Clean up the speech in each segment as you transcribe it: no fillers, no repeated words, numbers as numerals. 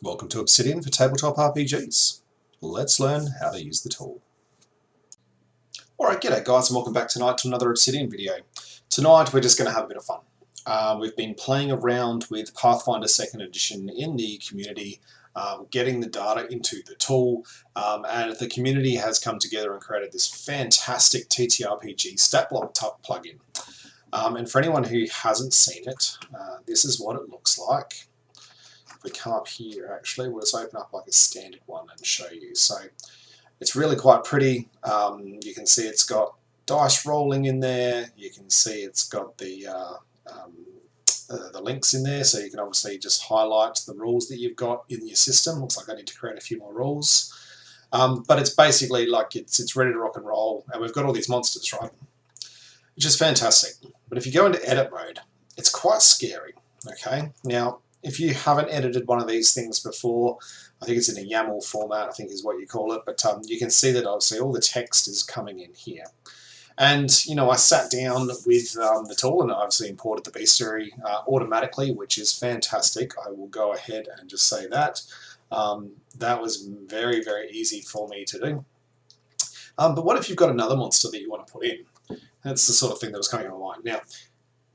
Welcome to Obsidian for tabletop RPGs. Let's learn how to use the tool. Alright, g'day guys and welcome back tonight to another Obsidian video. Tonight we're just going to have a bit of fun. We've been playing around with Pathfinder 2nd Edition in the community, getting the data into the tool, and the community has come together and created this fantastic TTRPG Statblock plugin. And for anyone who hasn't seen it, this is what it looks like. If we come up here, actually, we'll just open up like a standard one and show you. So it's really quite pretty. You can see it's got dice rolling in there. You can see it's got the links in there, so you can obviously just highlight the rules that you've got in your system. Looks like I need to create a few more rules. But it's basically like it's ready to rock and roll, and we've got all these monsters, right? Which is fantastic. But if you go into edit mode, it's quite scary, okay? Now, if you haven't edited one of these things before, I think it's in a YAML format, I think is what you call it, but you can see that obviously all the text is coming in here. And, you know, I sat down with the tool and I obviously imported the bestiary automatically, which is fantastic. I will go ahead and just say that. That was very, very easy for me to do. But what if you've got another monster that you want to put in? That's the sort of thing that was coming to my mind. Now,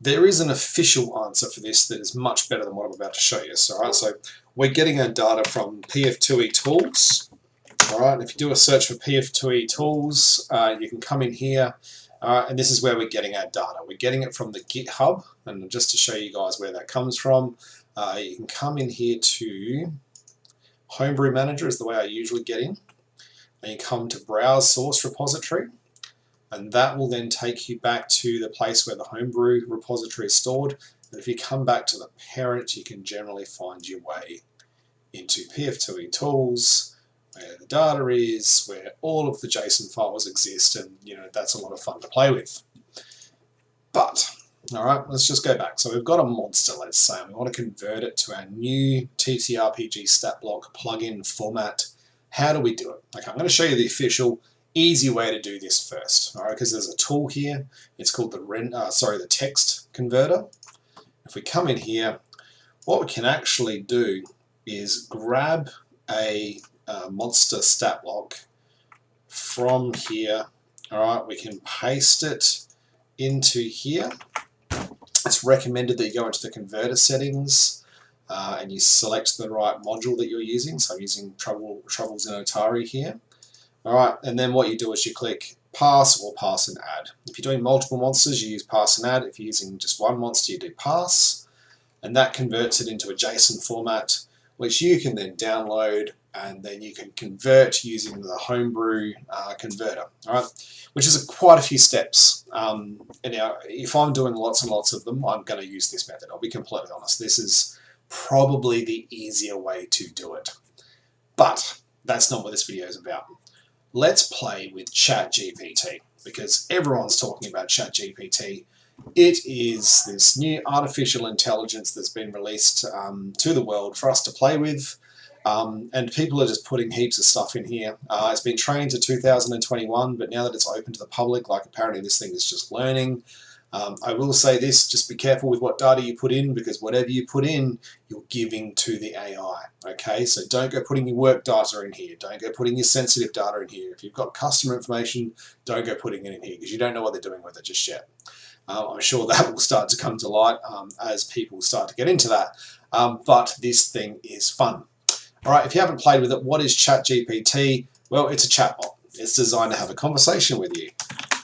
there is an official answer for this that is much better than what I'm about to show you. So, all right, so we're getting our data from PF2E Tools. All right, and if you do a search for PF2E Tools, you can come in here, and this is where we're getting our data. We're getting it from the GitHub, and just to show you guys where that comes from, you can come in here to Homebrew Manager is the way I usually get in, and you come to Browse Source Repository. And that will then take you back to the place where the homebrew repository is stored. And if you come back to the parent, you can generally find your way into PF2E Tools, where the data is, where all of the JSON files exist, and you know that's a lot of fun to play with. But, all right, let's just go back. So we've got a monster, let's say, and we want to convert it to our new TTRPG Statblock plugin format. How do we do it? Okay, I'm going to show you the official easy way to do this first, all right? Because there's a tool here. It's called the text converter. If we come in here, what we can actually do is grab a monster stat block from here. All right, we can paste it into here. It's recommended that you go into the converter settings and you select the right module that you're using. So I'm using Troubles in Otari here. Alright, and then what you do is you click pass or pass and add. If you're doing multiple monsters, you use pass and add. If you're using just one monster, you do pass. And that converts it into a JSON format, which you can then download, and then you can convert using the homebrew converter. Alright, which is quite a few steps. And now, if I'm doing lots and lots of them, I'm going to use this method. I'll be completely honest. This is probably the easier way to do it. But that's not what this video is about. Let's play with ChatGPT, because everyone's talking about ChatGPT. It is this new artificial intelligence that's been released to the world for us to play with, and people are just putting heaps of stuff in here. It's been trained to 2021, but now that it's open to the public, like apparently this thing is just learning. I will say this, just be careful with what data you put in, because whatever you put in, you're giving to the AI, okay? So don't go putting your work data in here. Don't go putting your sensitive data in here. If you've got customer information, don't go putting it in here, because you don't know what they're doing with it just yet. I'm sure that will start to come to light as people start to get into that. But this thing is fun. All right, if you haven't played with it, what is ChatGPT? Well, it's a chatbot. It's designed to have a conversation with you.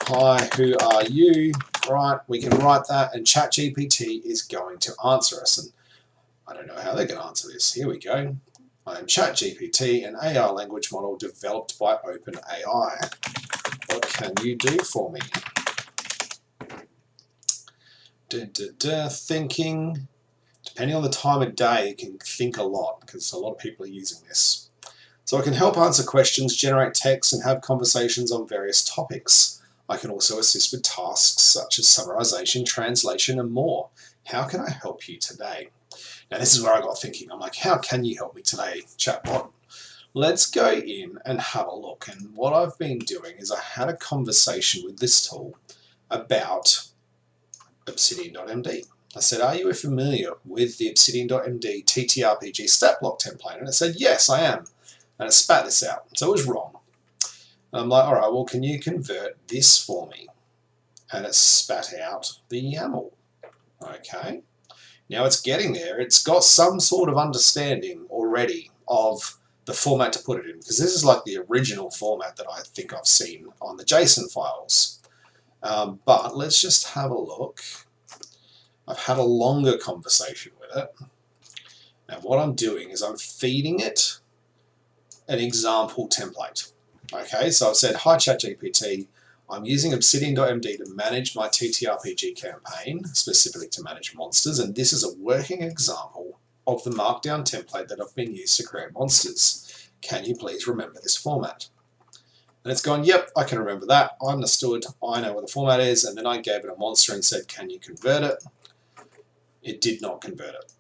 Hi, who are you? Right, we can write that, and ChatGPT is going to answer us. And I don't know how they're going to answer this. Here we go. I am ChatGPT, an AI language model developed by OpenAI. What can you do for me? Thinking. Depending on the time of day, it can think a lot, because a lot of people are using this. So I can help answer questions, generate text, and have conversations on various topics. I can also assist with tasks such as summarization, translation, and more. How can I help you today? Now this is where I got thinking. I'm like, how can you help me today, chatbot? Let's go in and have a look. And what I've been doing is I had a conversation with this tool about Obsidian.md. I said, are you familiar with the Obsidian.md TTRPG Statblock template? And it said, yes, I am. And it spat this out. So it was wrong. And I'm like, all right, well, can you convert this for me? And it spat out the YAML. Okay. Now it's getting there. It's got some sort of understanding already of the format to put it in, because this is like the original format that I think I've seen on the JSON files. But let's just have a look. I've had a longer conversation with it. And what I'm doing is I'm feeding it an example template. Okay, so I've said, hi ChatGPT, I'm using Obsidian.md to manage my TTRPG campaign, specifically to manage monsters, and this is a working example of the markdown template that I've been used to create monsters. Can you please remember this format? And it's gone, yep, I can remember that. I understood. I know what the format is. And then I gave it a monster and said, can you convert it? It did not convert it.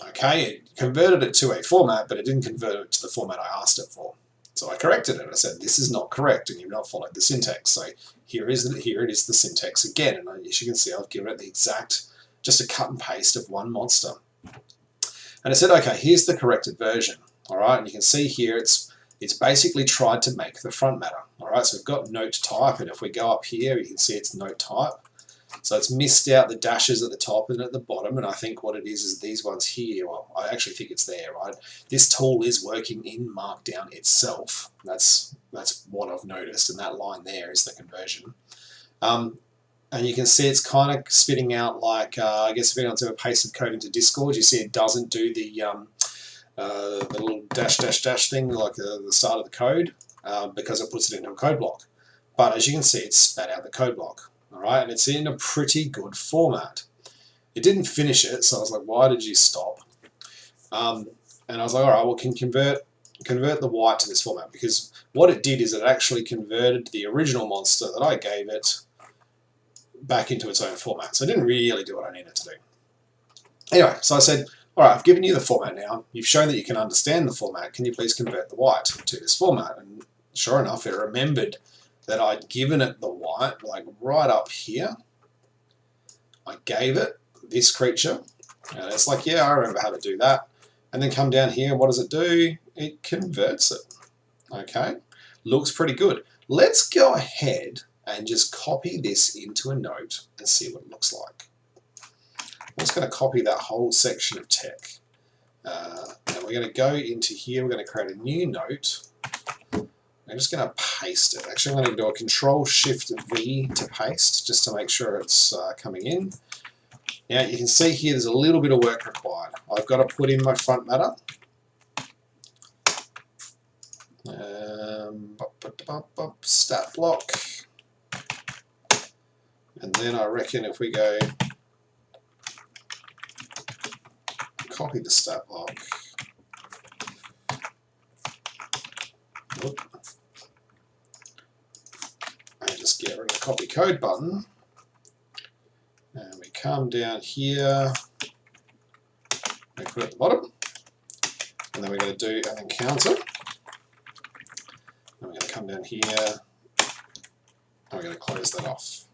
Okay, it converted it to a format, but it didn't convert it to the format I asked it for. So I corrected it. I said, this is not correct, and you've not followed the syntax. So here it is the syntax again. And as you can see, I've given it the exact, just a cut and paste of one monster. And I said, okay, here's the corrected version. All right, and you can see here it's basically tried to make the front matter. All right, so we've got note type, and if we go up here, you can see it's note type. So it's missed out the dashes at the top and at the bottom, and I think what it is these ones here. Well, I actually think it's there, right? This tool is working in Markdown itself. That's what I've noticed, and that line there is the conversion. And you can see it's kind of spitting out like, I guess if anyone's ever pasted code into Discord, you see it doesn't do the little dash thing like the start of the code because it puts it into a code block. But as you can see, it's spat out the code block. All right, and it's in a pretty good format. It didn't finish it, so I was like, why did you stop? And I was like, all right, well, can convert the white to this format, because what it did is it actually converted the original monster that I gave it back into its own format. So it didn't really do what I needed to do. Anyway, so I said, all right, I've given you the format now. You've shown that you can understand the format. Can you please convert the white to this format? And sure enough, it remembered that I'd given it the white, like right up here. I gave it this creature, and it's like, yeah, I remember how to do that. And then come down here, and what does it do? It converts it. Okay, looks pretty good. Let's go ahead and just copy this into a note and see what it looks like. I'm just going to copy that whole section of tech. And we're going to go into here, we're going to create a new note. I'm just going to paste it. Actually, I'm going to do a Control-Shift-V to paste, just to make sure it's coming in. Now, you can see here there's a little bit of work required. I've got to put in my front matter. Stat block. And then I reckon if we go copy the stat block. Oop. And just get rid of the copy code button. And we come down here. We put it at the bottom. And then we're going to do an encounter. And we're going to come down here. And we're going to close that off.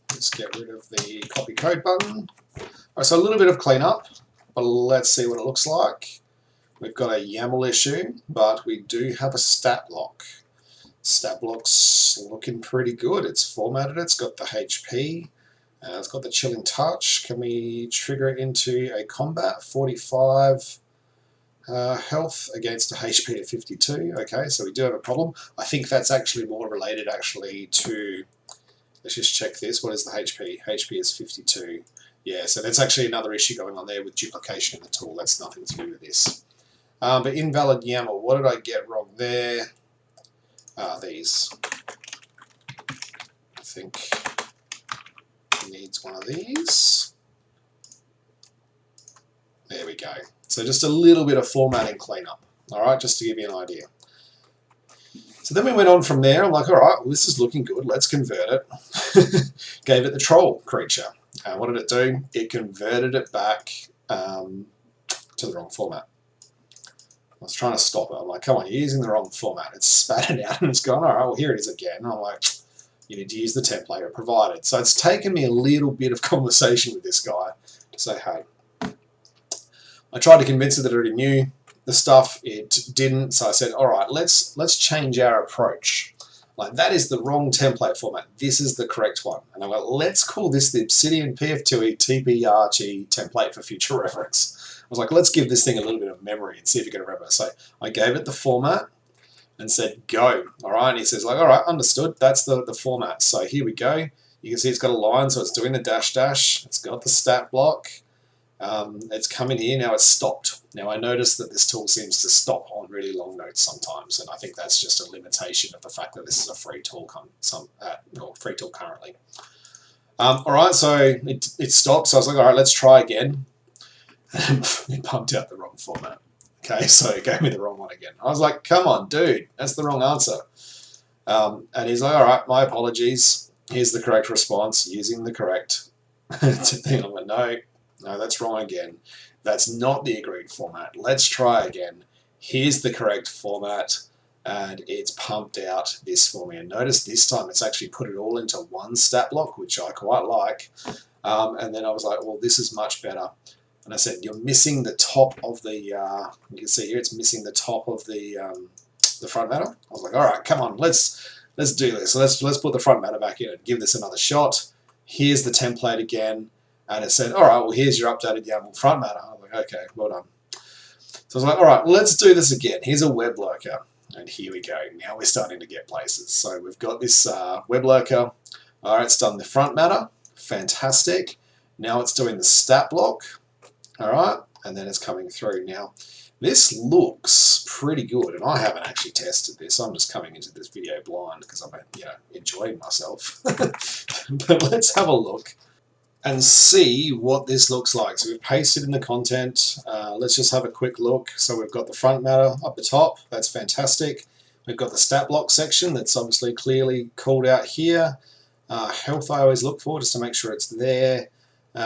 Just get rid of the copy code button. All right, so a little bit of cleanup, but let's see what it looks like. We've got a YAML issue, but we do have a stat block. Stat block's looking pretty good. It's formatted, it's got the HP, it's got the chilling touch. Can we trigger it into a combat? 45 health against a HP of 52. Okay, so we do have a problem. I think that's actually more related to, let's just check this. What is the HP? HP is 52. Yeah, so that's actually another issue going on there with duplication in the tool. That's nothing to do with this. But invalid YAML, what did I get wrong there? These. I think it needs one of these. There we go. So just a little bit of formatting cleanup, all right, just to give you an idea. So then we went on from there. I'm like, all right, well, this is looking good. Let's convert it. Gave it the troll creature. What did it do? It converted it back to the wrong format. I was trying to stop it. I'm like, come on, you're using the wrong format. It's spat it out and it's gone, all right, well, here it is again. I'm like, you need to use the template provided. So it's taken me a little bit of conversation with this guy to say, hey, I tried to convince it that it already knew the stuff. It didn't. So I said, all right, let's change our approach. Like, that is the wrong template format. This is the correct one. And I went, let's call this the Obsidian PF2E TTRPG template for future reference. I was like, let's give this thing a little bit of memory and see if you can remember. So I gave it the format and said, go. All right. And he says, like, all right, understood. That's the format. So here we go. You can see it's got a line. So it's doing the dash dash. It's got the stat block. It's come in here, now it's stopped. Now I notice that this tool seems to stop on really long notes sometimes, and I think that's just a limitation of the fact that this is a free tool free tool currently. Alright, so it stopped, so I was like, alright, let's try again. And it pumped out the wrong format. Okay, so it gave me the wrong one again. I was like, come on, dude, that's the wrong answer. And he's like, alright, my apologies. Here's the correct response using the correct thing. I went, no, that's wrong again. That's not the agreed format. Let's try again. Here's the correct format, and it's pumped out this for me. And notice this time it's actually put it all into one stat block, which I quite like. And then I was like, well, this is much better. And I said, you're missing the top of the, you can see here, it's missing the top of the front matter. I was like, all right, come on, let's do this. So let's put the front matter back in and give this another shot. Here's the template again. And it said, all right, well, here's your updated YAML front matter. I was like, okay, well done. So I was like, all right, let's do this again. Here's a web lurker. And here we go. Now we're starting to get places. So we've got this web lurker. All right, it's done the front matter. Fantastic. Now it's doing the stat block. All right, and then it's coming through. Now, this looks pretty good, and I haven't actually tested this. I'm just coming into this video blind because I'm, enjoying myself. But let's have a look and see what this looks like. So we've pasted in the content. Let's just have a quick look. So we've got the front matter up the top. That's fantastic. We've got the stat block section that's obviously clearly called out here. Health I always look for just to make sure it's there.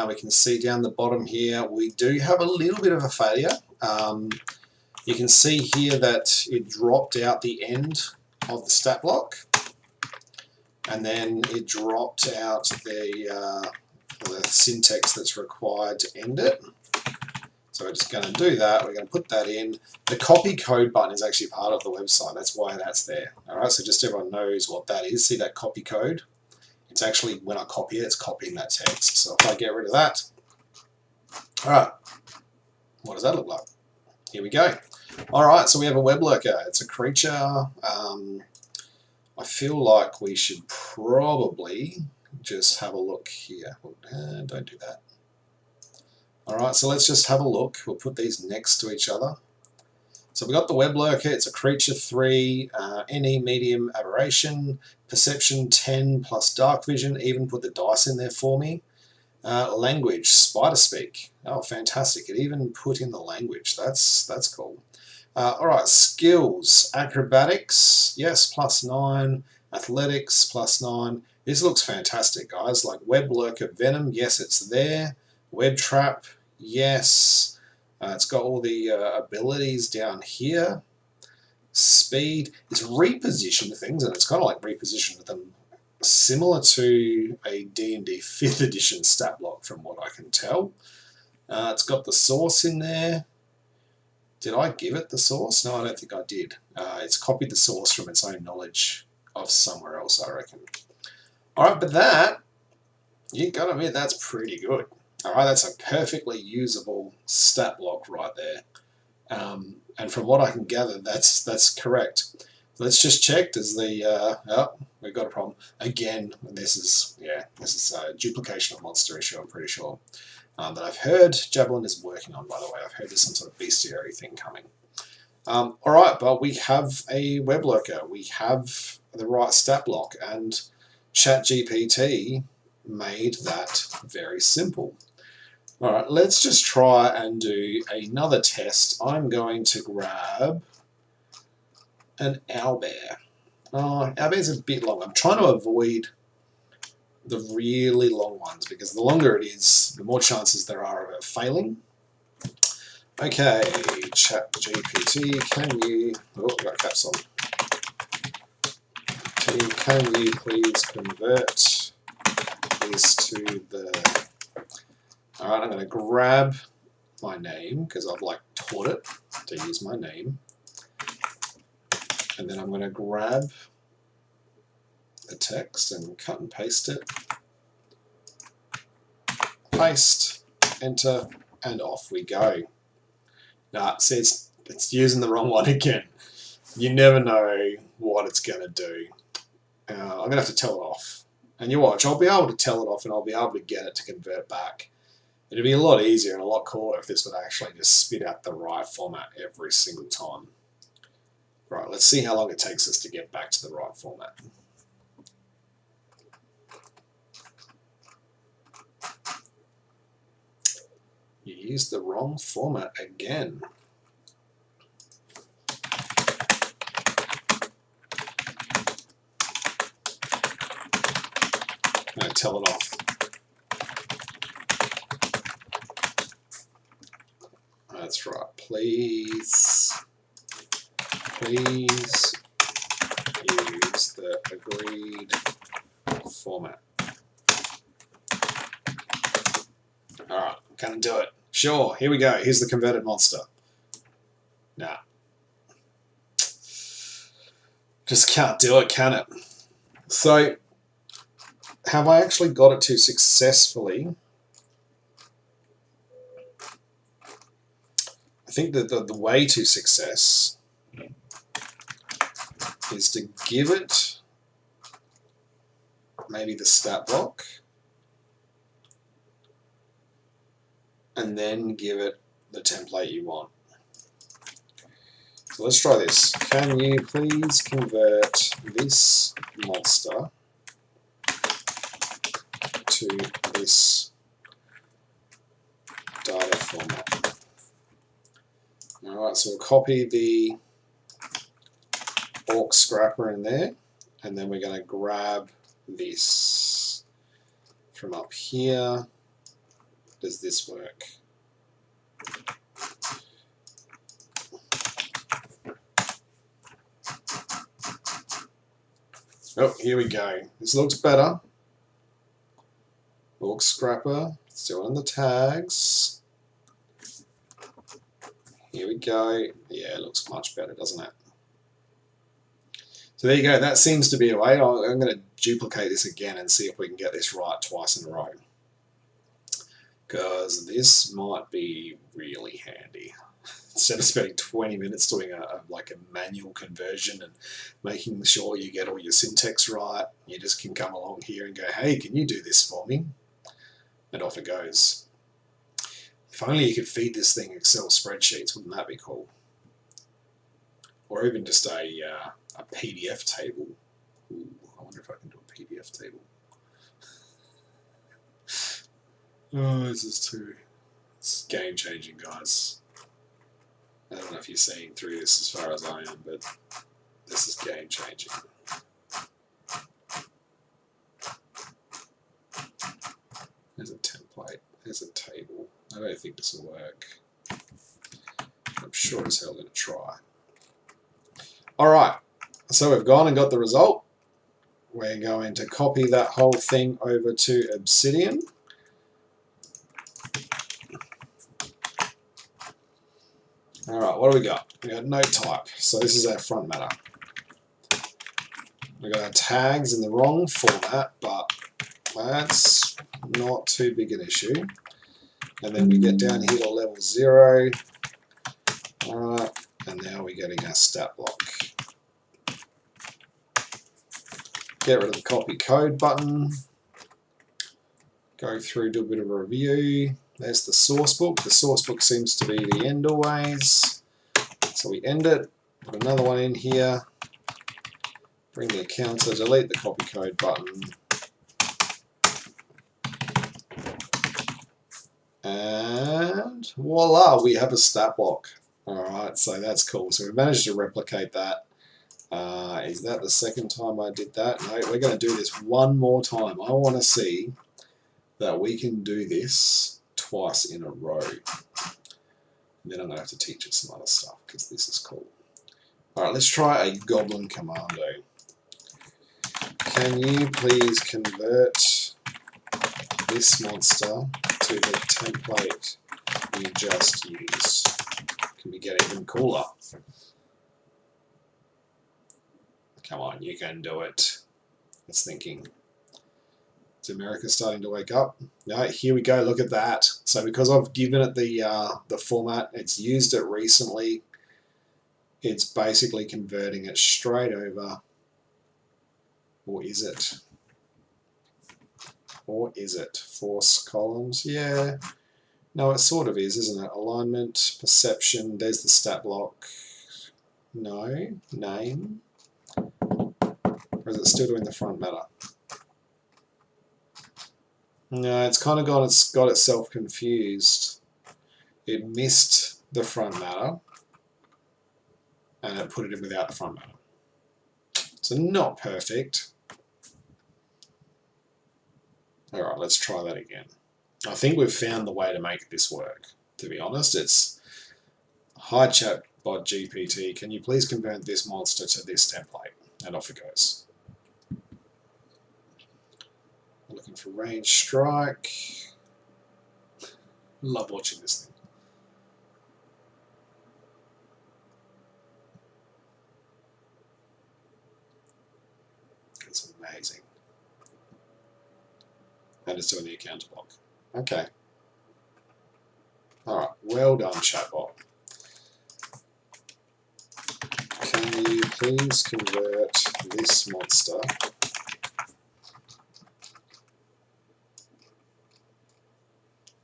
We can see down the bottom here, we do have a little bit of a failure. You can see here that it dropped out the end of the stat block. And then it dropped out the syntax that's required to end it. So we're just going to do that. We're going to put that in. The copy code button is actually part of the website. That's why that's there. All right, so just everyone knows what that is. See that copy code? It's actually, when I copy it, it's copying that text. So if I get rid of that, all right, what does that look like? Here we go. All right, so we have a web lurker. It's a creature. I feel like we should probably just have a look here. Don't do that. All right, so let's just have a look. We'll put these next to each other. So we've got the web lurker. It's a creature 3, NE medium aberration, perception 10 plus dark vision. Even put the dice in there for me. Language, spider speak. Oh, fantastic! It even put in the language. That's cool. All right, skills, acrobatics, yes, +9. Athletics, +9. This looks fantastic, guys. Like web lurker venom, yes, it's there. Web trap, yes. It's got all the abilities down here. Speed. It's repositioned things, and it's kind of like repositioned them similar to a D&D 5th edition stat block from what I can tell. It's got the source in there. Did I give it the source? No, I don't think I did. It's copied the source from its own knowledge of somewhere else, I reckon. Alright, but that, you gotta admit, that's pretty good. Alright, that's a perfectly usable stat block right there. And from what I can gather, that's correct. Let's just check. Does the oh, we've got a problem again. This is a duplication of monster issue. I'm pretty sure that I've heard Javelin is working on. By the way, I've heard there's some sort of bestiary thing coming. All right, but we have a web lurker. We have the right stat block, and ChatGPT made that very simple. All right, let's just try and do another test. I'm going to grab an owlbear. Oh, owlbear's a bit long. I'm trying to avoid the really long ones because the longer it is, the more chances there are of it failing. Okay, ChatGPT, can you... Oh, I've got caps on. can you please convert this to the... Alright, I'm going to grab my name, because I've like taught it to use my name. And then I'm going to grab the text and cut and paste it. Paste, enter, and off we go. Nah, see, it's using the wrong one again. You never know what it's going to do. I'm going to have to tell it off. And you watch, I'll be able to tell it off and I'll be able to get it to convert back. It'd be a lot easier and a lot cooler if this would actually just spit out the right format every single time. Right, let's see how long it takes us to get back to the right format. You used the wrong format again. No, tell it off. That's right. Please use the agreed format. Alright, can I do it? Sure, here we go. Here's the converted monster. Nah. Just can't do it, can it? So, have I actually got it to successfully? I think that the way to success is to give it maybe the stat block and then give it the template you want. So let's try this. Can you please convert this monster to this data format? Alright, so we'll copy the orc scrapper in there, and then we're going to grab this from up here. Does this work? Oh, here we go. This looks better. Orc scrapper, still in the tags. Here we go. Yeah, it looks much better, doesn't it? So there you go. That seems to be a way. I'm going to duplicate this again and see if we can get this right twice in a row. Because this might be really handy. Instead of spending 20 minutes doing like a manual conversion and making sure you get all your syntax right, you just can come along here and go, hey, can you do this for me? And off it goes. If only you could feed this thing Excel spreadsheets, wouldn't that be cool? Or even just a PDF table. Ooh, I wonder if I can do a PDF table. Oh, this is it's game changing, guys. I don't know if you're seeing through this as far as I am, but this is game changing. There's a template, there's a table. I don't think this will work. I'm sure as hell going to try. Alright, so we've gone and got the result. We're going to copy that whole thing over to Obsidian. Alright, what do we got? We got no type, so this is our front matter. We got our tags in the wrong format, but that's not too big an issue. And then we get down here to level 0. Alright, and now we're getting our stat block. Get rid of the copy code button. Go through, do a bit of a review. There's the source book. The source book seems to be the end always. So we end it, put another one in here, bring the counter, delete the copy code button, and voila, we have a stat block. Alright, so that's cool. So we managed to replicate that. Is that the second time I did that? No, we're going to do this one more time. I want to see that we can do this twice in a row. And then I'm going to have to teach it some other stuff because this is cool. Alright, let's try a Goblin Commando. Can you please convert this monster to the template you just used? Can we get even cooler? Come on, you can do it. It's thinking. Is America starting to wake up? No, here we go. Look at that. So because I've given it the format, it's used it recently. It's basically converting it straight over. Or is it? Or is it? Force columns? Yeah. No, it sort of is, isn't it? Alignment, perception. There's the stat block. No. Name. Or is it still doing the front matter? No, it's kind of got itself confused. It missed the front matter and it put it in without the front matter. So not perfect. Alright, let's try that again. I think we've found the way to make this work, to be honest. It's hi chatbot GPT, can you please convert this monster to this template? And off it goes. Looking for range strike. Love watching this thing. It's amazing. And it's doing the counter block. Okay. Alright, well done, chatbot. Can you please convert this monster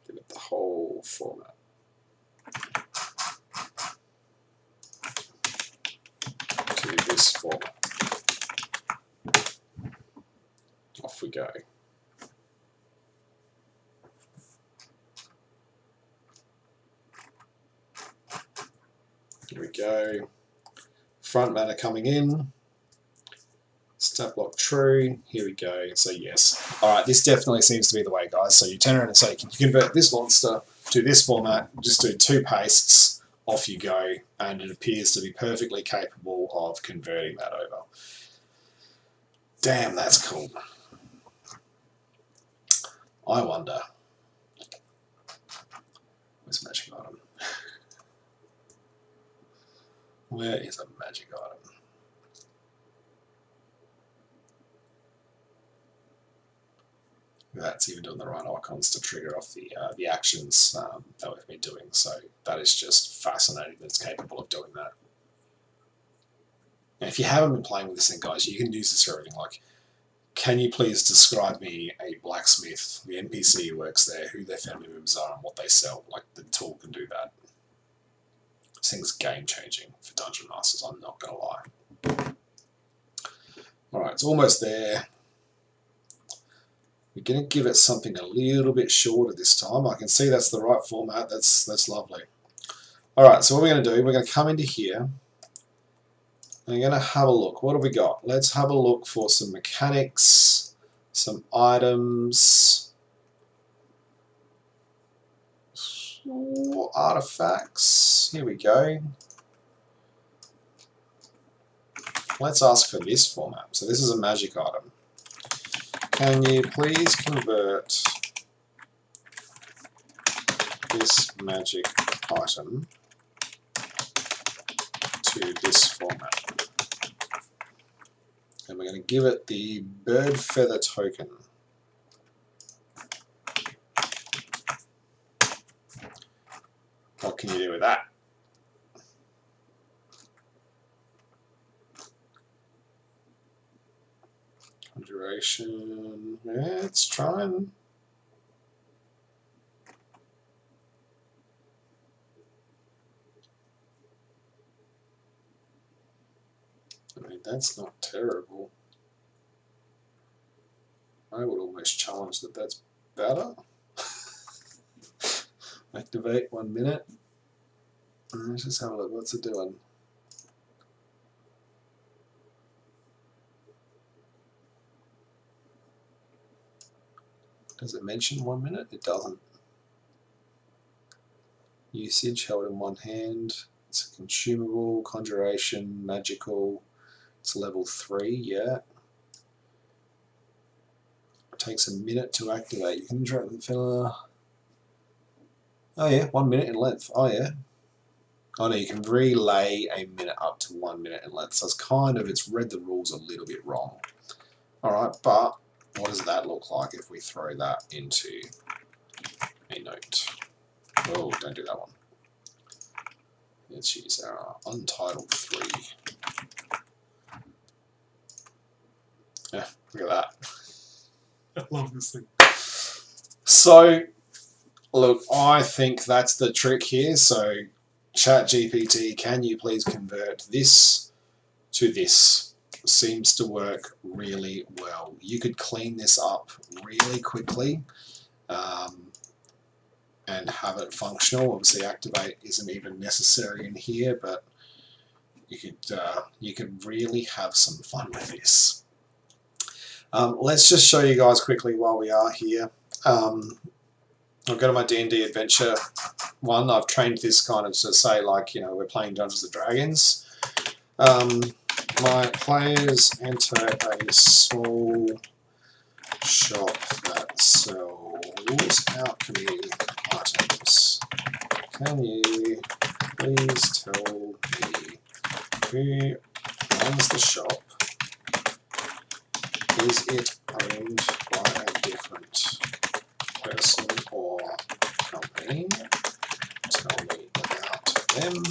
give it the whole format to this format? Off we go. Here we go. Front matter coming in. Stat block true. Here we go. So yes. Alright, this definitely seems to be the way, guys. So you turn around and say, can you convert this monster to this format? Just do 2 pastes. Off you go. And it appears to be perfectly capable of converting that over. Damn, that's cool. I wonder. Where's magic item? Where is a magic item? That's even doing the right icons to trigger off the actions that we've been doing. So that is just fascinating that it's capable of doing that. And if you haven't been playing with this thing, guys, you can use this for everything. Like, can you please describe me a blacksmith, the NPC who works there, who their family members are, and what they sell? Like, the tool can do that. This thing's game-changing for Dungeon Masters, I'm not going to lie. Alright, it's almost there. We're going to give it something a little bit shorter this time. I can see that's the right format. That's lovely. Alright, so what we're going to do, we're going to come into here. And we're going to have a look. What have we got? Let's have a look for some mechanics, some items, artifacts. Here we go. Let's ask for this format. So this is a magic item. Can you please convert this magic item to this format? And we're going to give it the bird feather token. What can you do with that? Conjuration. Yeah, it's trying. I mean, that's not terrible. I would almost challenge that that's better. Activate 1 minute. Let's just have a look. What's it doing? Does it mention 1 minute? It doesn't. Usage held in one hand. It's a consumable, conjuration, magical. It's level 3, yeah. takes a minute to activate. You can interact with the filler. Oh yeah, 1 minute in length. Oh yeah. Oh no, you can relay a minute up to 1 minute in length. So it's read the rules a little bit wrong. Alright, but what does that look like if we throw that into a note? Oh, don't do that one. Let's use our untitled 3. Yeah, look at that. I love this thing. So, look, I think that's the trick here. So, ChatGPT, can you please convert this to this? Seems to work really well. You could clean this up really quickly and have it functional. Obviously, activate isn't even necessary in here, but you could really have some fun with this. Let's just show you guys quickly while we are here. I'll go to my D&D adventure one. I've trained this kind of to say, like, you know, we're playing Dungeons and Dragons. My players enter a small shop that sells alchemy items. Can you please tell me who runs the shop? Is it owned by a different person or company? Tell me about them.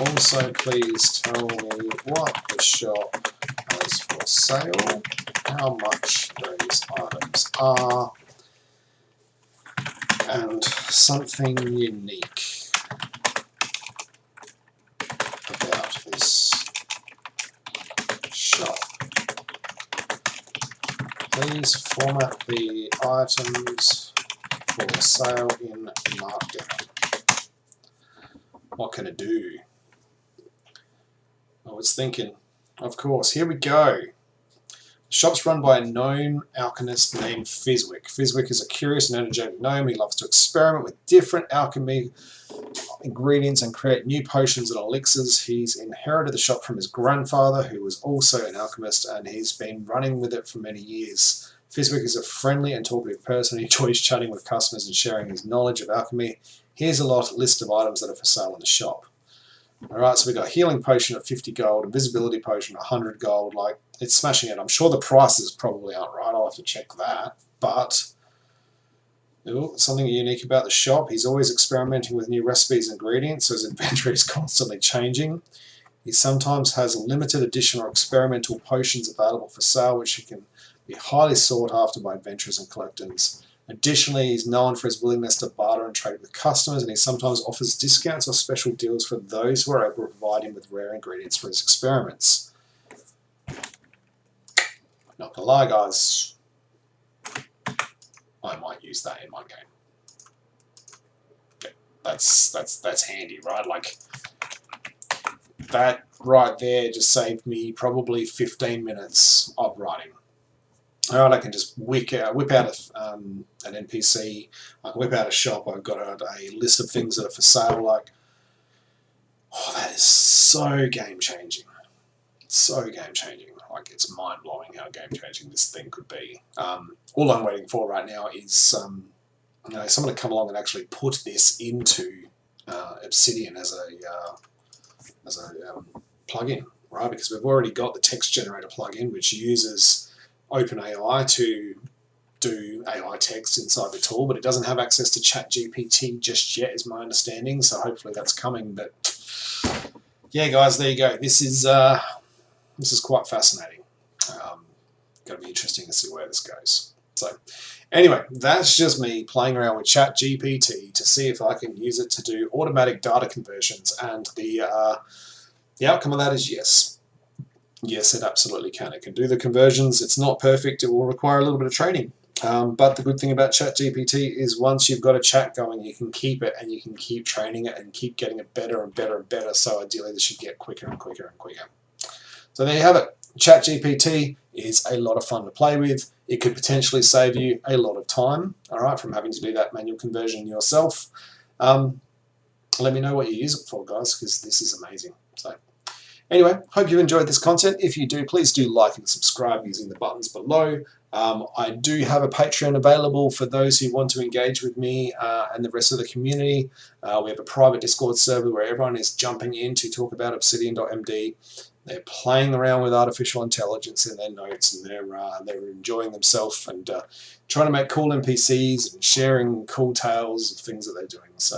Also, please tell me what the shop has for sale, how much those items are, and something unique about this shop. Please format the items for sale in Markdown. What can it do? I was thinking, of course, here we go. The shop's run by a gnome alchemist named Fizwick. Fizwick is a curious and energetic gnome. He loves to experiment with different alchemy ingredients and create new potions and elixirs. He's inherited the shop from his grandfather, who was also an alchemist, and he's been running with it for many years. Fizwick is a friendly and talkative person. He enjoys chatting with customers and sharing his knowledge of alchemy. Here's a list of items that are for sale in the shop. Alright, so we've got a healing potion at 50 gold, invisibility potion at 100 gold. Like, it's smashing it. I'm sure the prices probably aren't right. I'll have to check that. But something unique about the shop. He's always experimenting with new recipes and ingredients, so his inventory is constantly changing. He sometimes has limited edition or experimental potions available for sale, which can be highly sought after by adventurers and collectors. Additionally, he's known for his willingness to barter and trade with customers, and he sometimes offers discounts or special deals for those who are able to provide him with rare ingredients for his experiments. Not gonna lie, guys, I might use that in my game. Yeah, that's handy, right? Like, that right there just saved me probably 15 minutes of writing. Alright, I can just whip out an NPC, I can whip out a shop, I've got a list of things that are for sale. Like, oh, that is so game-changing. So game-changing. Like, it's mind-blowing how game-changing this thing could be. All I'm waiting for right now is someone to come along and actually put this into Obsidian as a plugin, right? Because we've already got the text generator plugin, which uses OpenAI to do AI text inside the tool, but it doesn't have access to ChatGPT just yet, is my understanding. So hopefully that's coming. But yeah, guys, there you go. This is quite fascinating. Going to be interesting to see where this goes. So anyway, that's just me playing around with ChatGPT to see if I can use it to do automatic data conversions, and the outcome of that is yes. Yes, it absolutely can. It can do the conversions. It's not perfect. It will require a little bit of training. But the good thing about ChatGPT is once you've got a chat going, you can keep it and you can keep training it and keep getting it better and better and better. So ideally, this should get quicker and quicker and quicker. So there you have it. ChatGPT is a lot of fun to play with. It could potentially save you a lot of time, all right, from having to do that manual conversion yourself. Let me know what you use it for, guys, because this is amazing. So Anyway, hope you enjoyed this content. If you do, please do like and subscribe using the buttons below. I do have a Patreon available for those who want to engage with me and the rest of the community. We have a private Discord server where everyone is jumping in to talk about Obsidian.md. They're playing around with artificial intelligence in their notes, and they're enjoying themselves and trying to make cool NPCs and sharing cool tales of things that they're doing. So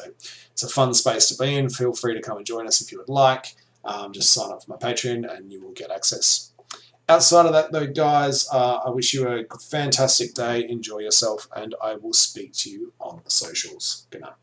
it's a fun space to be in. Feel free to come and join us if you would like. Just sign up for my Patreon and you will get access. Outside of that though, guys, I wish you a fantastic day. Enjoy yourself, and I will speak to you on the socials. Good night.